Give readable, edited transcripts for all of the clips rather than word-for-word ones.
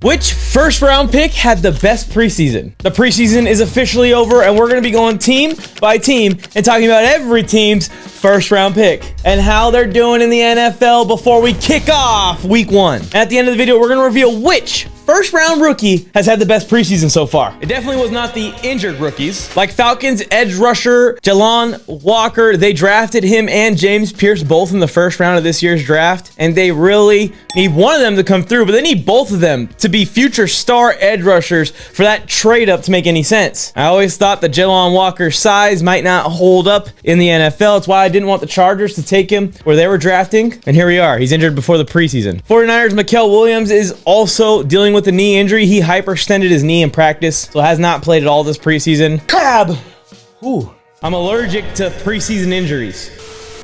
Which first round pick had the best preseason? The preseason is officially over, and we're going to be going team by team and talking about every team's first round pick and how they're doing in the NFL before we kick off week 1. And at the end of the video, we're going to reveal which first round rookie has had the best preseason so far. It definitely was not the injured rookies. Like Falcons edge rusher Jalon Walker, they drafted him and James Pierce both in the first round of this year's draft, and they really need one of them to come through, but they need both of them to be future star edge rushers for that trade up to make any sense. I always thought that Jalon Walker's size might not hold up in the NFL. It's why I didn't want the Chargers to take him where they were drafting, and here we are. He's injured before the preseason. 49ers Mikael Williams is also dealing with a knee injury. He hyperextended his knee in practice, so has not played at all this preseason. Crab! Ooh, I'm allergic to preseason injuries.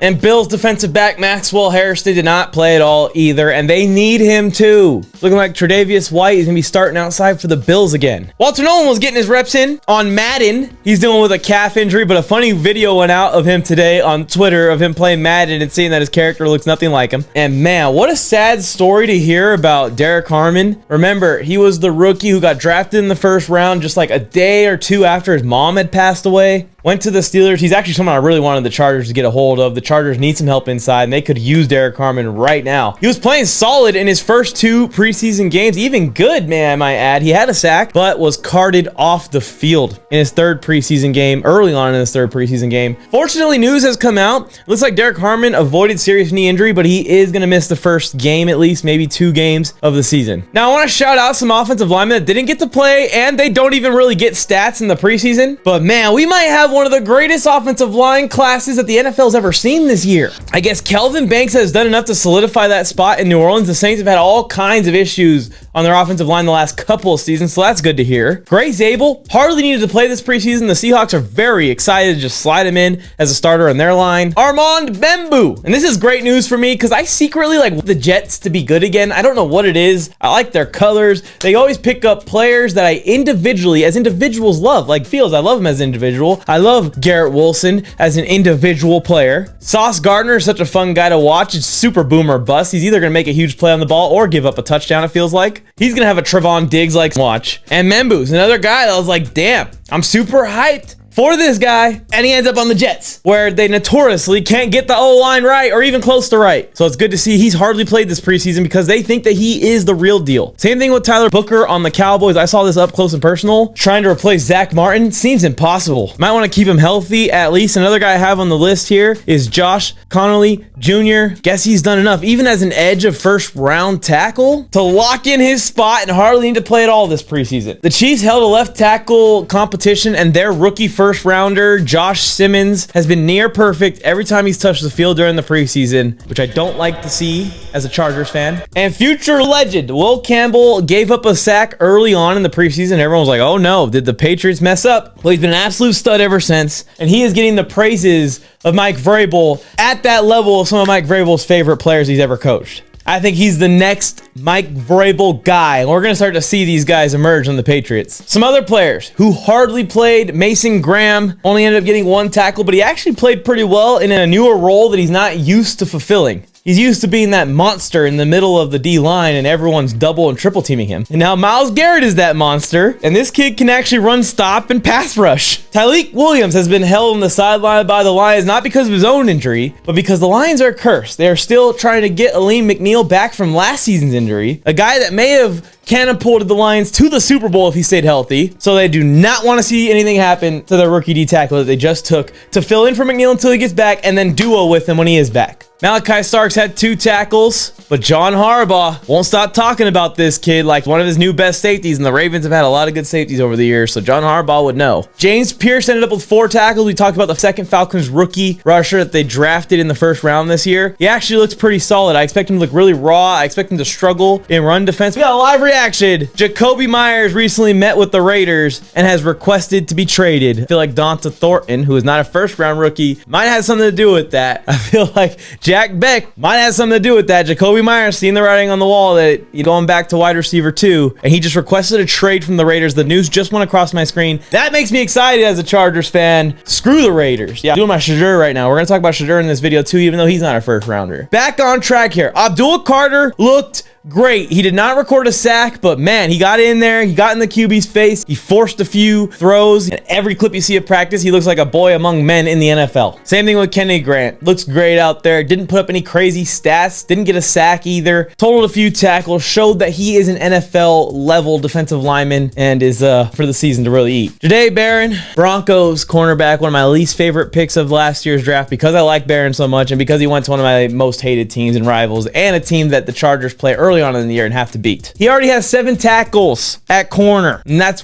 And Bills defensive back Maxwell Harrison did not play at all either, and they need him too. It's looking like Tre'Davious White is going to be starting outside for the Bills again. Walter Nolan was getting his reps in on Madden. He's dealing with a calf injury, but a funny video went out of him today on Twitter of him playing Madden and seeing that his character looks nothing like him. And man, what a sad story to hear about Derek Harmon. Remember, he was the rookie who got drafted in the first round just like a day or two after his mom had passed away. Went to the Steelers. He's actually someone I really wanted the Chargers to get a hold of. The Chargers need some help inside, and they could use Derek Harmon right now. He was playing solid in his first 2 preseason games. Even good, man, I might add. He had a sack, but was carted off the field in his 3rd preseason game, early on in his 3rd preseason game. Fortunately, news has come out. Looks like Derek Harmon avoided serious knee injury, but he is going to miss the first game at least, maybe 2 games of the season. Now, I want to shout out some offensive linemen that didn't get to play, and they don't even really get stats in the preseason. But man, we might have one of the greatest offensive line classes that the NFL's ever seen this year. I guess Kelvin Banks has done enough to solidify that spot in New Orleans. The Saints have had all kinds of issues on their offensive line the last couple of seasons, so that's good to hear. Gray Zabel hardly needed to play this preseason. The Seahawks are very excited to just slide him in as a starter on their line. Armand Bembou, and this is great news for me because I secretly like the Jets to be good again. I don't know what it is. I like their colors. They always pick up players that I individually, as individuals, love. Like Fields, I love him as an individual. I love Garrett Wilson as an individual player. Sauce Gardner is such a fun guy to watch. It's super boom or bust. He's either going to make a huge play on the ball or give up a touchdown, it feels like. He's going to have a Trevon Diggs-like watch. And Membou's another guy that was like, damn, I'm super hyped for this guy, and he ends up on the Jets, where they notoriously can't get the O-line right or even close to right. So it's good to see he's hardly played this preseason because they think that he is the real deal. Same thing with Tyler Booker on the Cowboys. I saw this up close and personal. Trying to replace Zach Martin seems impossible. Might want to keep him healthy at least. Another guy I have on the list here is Josh Connolly Jr. Guess he's done enough, even as an edge of first round tackle, to lock in his spot and hardly need to play at all this preseason. The Chiefs held a left tackle competition, and their rookie first rounder Josh Simmons has been near perfect every time he's touched the field during the preseason, which I don't like to see as a Chargers fan. And future legend Will Campbell gave up a sack early on in the preseason. Everyone was like, oh no, did the Patriots mess up? Well, he's been an absolute stud ever since, and he is getting the praises of Mike Vrabel at that level of some of Mike Vrabel's favorite players he's ever coached. I think he's the next Mike Vrabel guy. We're going to start to see these guys emerge on the Patriots. Some other players who hardly played. Mason Graham only ended up getting 1 tackle, but he actually played pretty well in a newer role that he's not used to fulfilling. He's used to being that monster in the middle of the D-line and everyone's double and triple teaming him. And now Myles Garrett is that monster, and this kid can actually run, stop, and pass rush. Tyleik Williams has been held on the sideline by the Lions, not because of his own injury, but because the Lions are cursed. They are still trying to get Aleem McNeil back from last season's injury, a guy that may have catapulted the Lions to the Super Bowl if he stayed healthy. So they do not want to see anything happen to their rookie D tackle that they just took to fill in for McNeil until he gets back and then duo with him when he is back. Malachi Starks had 2 tackles, but John Harbaugh won't stop talking about this kid like one of his new best safeties, and the Ravens have had a lot of good safeties over the years, so John Harbaugh would know. James Pierce ended up with 4 tackles. We talked about the second Falcons rookie rusher that they drafted in the first round this year. He actually looks pretty solid. I expect him to look really raw. I expect him to struggle in run defense. We got a live reaction. Jacoby Myers recently met with the Raiders and has requested to be traded. I feel like Donta Thornton, who is not a first round rookie, might have something to do with that. I feel like Jack Beck might have something to do with that. Jacoby Myers seeing the writing on the wall that you're going back to wide receiver 2, and he just requested a trade from the Raiders. The news just went across my screen. That makes me excited as a Chargers fan. Screw the Raiders. Yeah, I'm doing my Shadur right now. We're going to talk about Shadur in this video too, even though he's not a first rounder. Back on track here. Abdul Carter looked great. He did not record a sack, but man, he got in there. He got in the QB's face. He forced a few throws. And every clip you see of practice, he looks like a boy among men in the NFL. Same thing with Kenny Grant. Looks great out there. Didn't put up any crazy stats. Didn't get a sack either. Totaled a few tackles. Showed that he is an NFL level defensive lineman and is for the season to really eat. Jahdae Barron, Broncos cornerback, one of my least favorite picks of last year's draft because I like Barron so much and because he went to one of my most hated teams and rivals and a team that the Chargers play early on in the year and have to beat. He already has 7 tackles at corner, and that's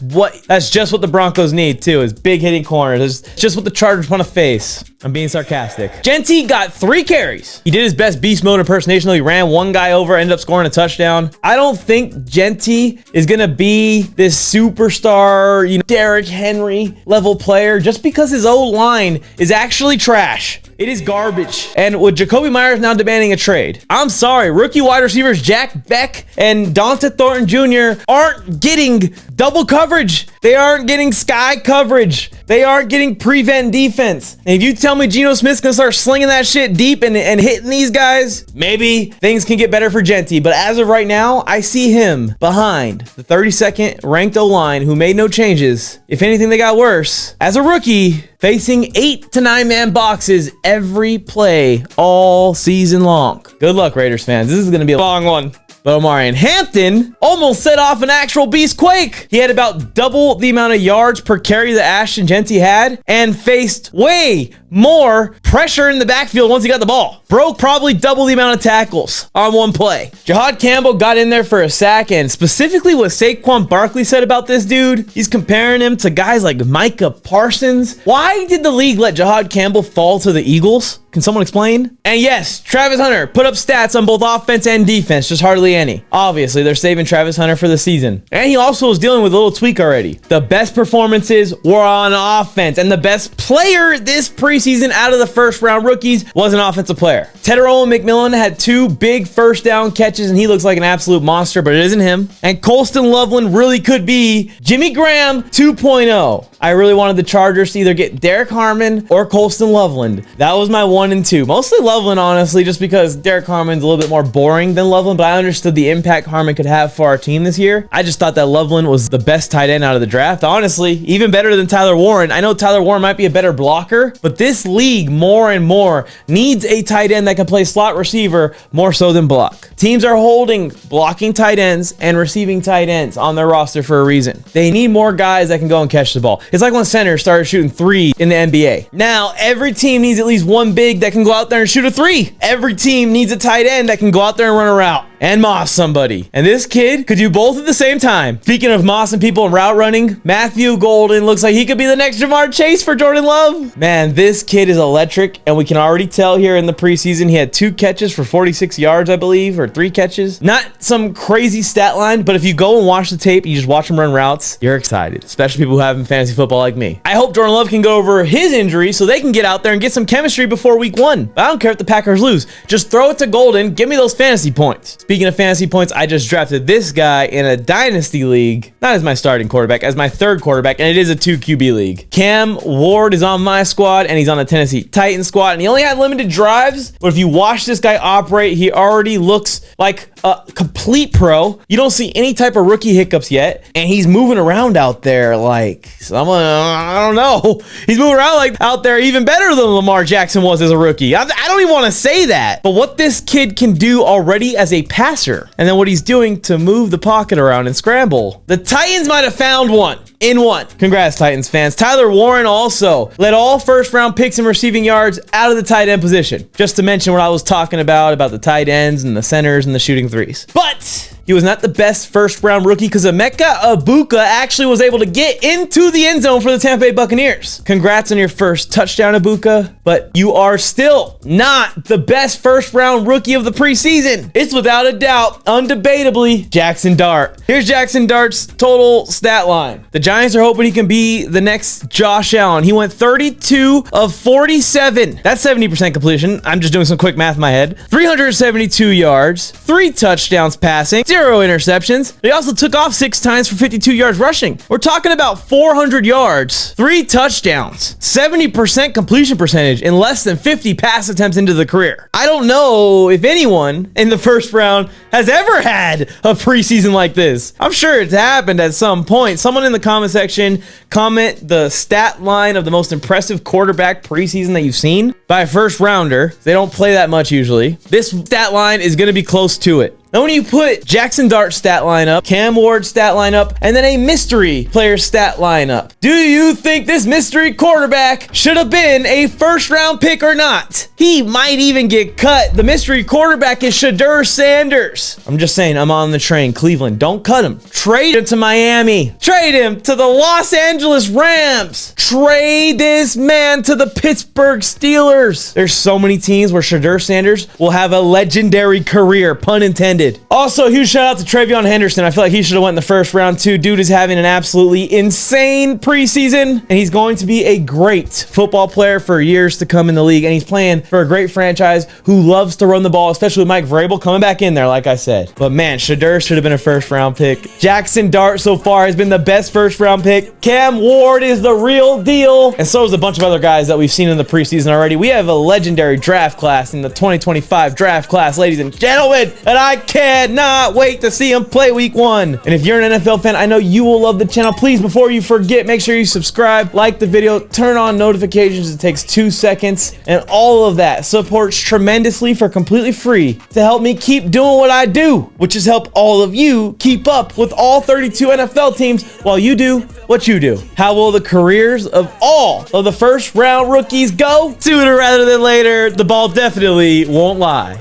just what the Broncos need too, is big hitting corners. It's just what the Chargers want to face. I'm being sarcastic. Genty got 3 carries. He did his best beast mode impersonation, though. He ran one guy over, ended up scoring a touchdown. I don't think Genty is gonna be this superstar, Derrick Henry level player just because his O-line is actually trash. It is garbage. And with Jacoby Myers now demanding a trade, I'm sorry, rookie wide receivers Jack Beck and Dante Thornton Jr. aren't getting double coverage. They aren't getting sky coverage. They aren't getting prevent defense. And if you tell me Geno Smith's gonna start slinging that shit deep and hitting these guys, maybe things can get better for Genty. But as of right now, I see him behind the 32nd ranked O-line who made no changes. If anything, they got worse. As a rookie, facing 8 to 9 man boxes every play all season long. Good luck, Raiders fans. This is going to be a long one. But Omarion Hampton almost set off an actual beast quake. He had about double the amount of yards per carry that Ashton Genty had and faced way more pressure in the backfield once he got the ball. Broke probably double the amount of tackles on one play. Jahad Campbell got in there for a sack, and specifically what Saquon Barkley said about this dude, he's comparing him to guys like Micah Parsons. Why did the league let Jahad Campbell fall to the Eagles? Can someone explain? And yes, Travis Hunter put up stats on both offense and defense, just hardly any. Obviously, they're saving Travis Hunter for the season. And he also was dealing with a little tweak already. The best performances were on offense, and the best player this preseason out of the first round rookies was an offensive player. Tedero McMillan had 2 big first down catches, and he looks like an absolute monster, but it isn't him. And Colston Loveland really could be Jimmy Graham 2.0. I really wanted the Chargers to either get Derek Harmon or Colston Loveland. That was my 1 and 2. Mostly Loveland, honestly, just because Derek Harmon's a little bit more boring than Loveland, but I understood the impact Harmon could have for our team this year. I just thought that Loveland was the best tight end out of the draft. Honestly, even better than Tyler Warren. I know Tyler Warren might be a better blocker, but this league more and more needs a tight end that can play slot receiver more so than block. Teams are holding blocking tight ends and receiving tight ends on their roster for a reason. They need more guys that can go and catch the ball. It's like when centers started shooting 3 in the NBA. Now, every team needs at least one big that can go out there and shoot a 3. Every team needs a tight end that can go out there and run a route and moss somebody. And this kid could do both at the same time. Speaking of mossing people and route running, Matthew Golden looks like he could be the next Jamar Chase for Jordan Love. Man, this kid is electric, and we can already tell here in the preseason he had 2 catches for 46 yards, I believe, or 3 catches. Not some crazy stat line, but if you go and watch the tape, you just watch him run routes, you're excited, especially people who have in fantasy football like me. I hope Jordan Love can go over his injury so they can get out there and get some chemistry before week 1. But I don't care if the Packers lose. Just throw it to Golden. Give me those fantasy points. Speaking of fantasy points, I just drafted this guy in a dynasty league, not as my starting quarterback, as my 3rd quarterback, and it is a 2 QB league. Cam Ward is on my squad, and he's on the Tennessee Titans squad, and he only had limited drives, but if you watch this guy operate, he already looks like a complete pro. You don't see any type of rookie hiccups yet, and he's moving around out there like someone, I don't know. He's moving around like out there even better than Lamar Jackson was as a rookie. I don't even want to say that, but what this kid can do already as a passer, and then what he's doing to move the pocket around and scramble. The Titans might have found one in one. Congrats, Titans fans. Tyler Warren also led all first-round picks in receiving yards out of the tight end position. Just to mention what I was talking about the tight ends and the centers and the shooting 3s. But he was not the best first-round rookie because Emeka Egbuka actually was able to get into the end zone for the Tampa Bay Buccaneers. Congrats on your first touchdown, Egbuka, but you are still not the best first-round rookie of the preseason. It's without a doubt, undebatably, Jackson Dart. Here's Jackson Dart's total stat line. The Giants Giants are hoping he can be the next Josh Allen. He went 32 of 47. That's 70% completion. I'm just doing some quick math in my head. 372 yards, 3 touchdowns passing, 0 interceptions. He also took off 6 times for 52 yards rushing. We're talking about 400 yards, 3 touchdowns, 70% completion percentage in less than 50 pass attempts into the career. I don't know if anyone in the first round has ever had a preseason like this. I'm sure it's happened at some point. Someone in the comment section, comment the stat line of the most impressive quarterback preseason that you've seen by a first rounder. They don't play that much usually. This stat line is going to be close to it. Now, when you put Jackson Dart's stat line up, Cam Ward's stat line up, and then a mystery player stat line up, do you think this mystery quarterback should have been a first-round pick or not? He might even get cut. The mystery quarterback is Shedeur Sanders. I'm just saying, I'm on the train. Cleveland, don't cut him. Trade him to Miami. Trade him to the Los Angeles Rams. Trade this man to the Pittsburgh Steelers. There's so many teams where Shedeur Sanders will have a legendary career, pun intended. Also, huge shout out to Trevion Henderson. I feel like he should have went in the first round too. Dude is having an absolutely insane preseason, and he's going to be a great football player for years to come in the league. And he's playing for a great franchise who loves to run the ball, especially with Mike Vrabel coming back in there, like I said. But man, Shedeur should have been a first round pick. Jackson Dart so far has been the best first round pick. Cam Ward is the real deal. And so is a bunch of other guys that we've seen in the preseason already. We have a legendary draft class in the 2025 draft class, ladies and gentlemen, and I cannot wait to see him play week 1. And if you're an NFL fan, I know you will love the channel. Please, before you forget, make sure you subscribe, like the video, turn on notifications. It takes 2 seconds, and all of that supports tremendously for completely free to help me keep doing what I do, which is help all of you keep up with all 32 NFL teams while you do what you do. How will the careers of all of the first round rookies go? Sooner rather than later. The ball definitely won't lie.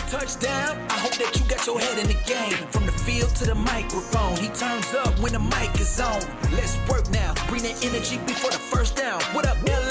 Touchdown, I hope that you got your head in the game. From the field to the microphone, he turns up when the mic is on. Let's work now, bring that energy before the first down. What up, LA?